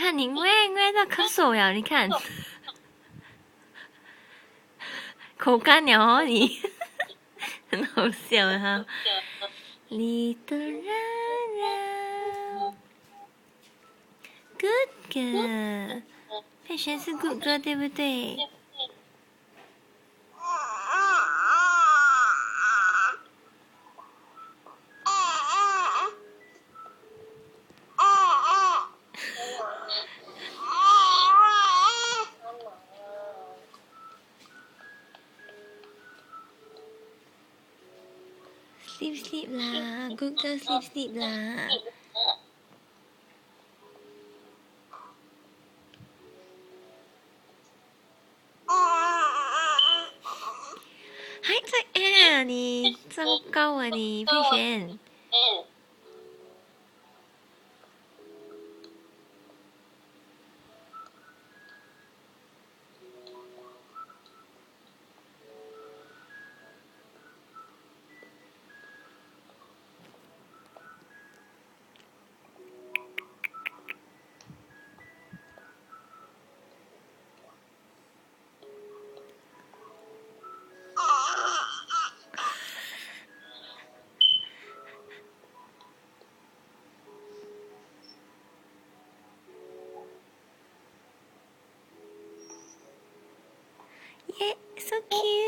看你喂到咳嗽呀！你看，口干了哦你，很好笑哈。Little Rara，Good girl，佩璇是 Good girl 对不对？sleep 啦 ，Good girl sleep 啦。还在你糟糕啊你佩璇。Yeah, so cute.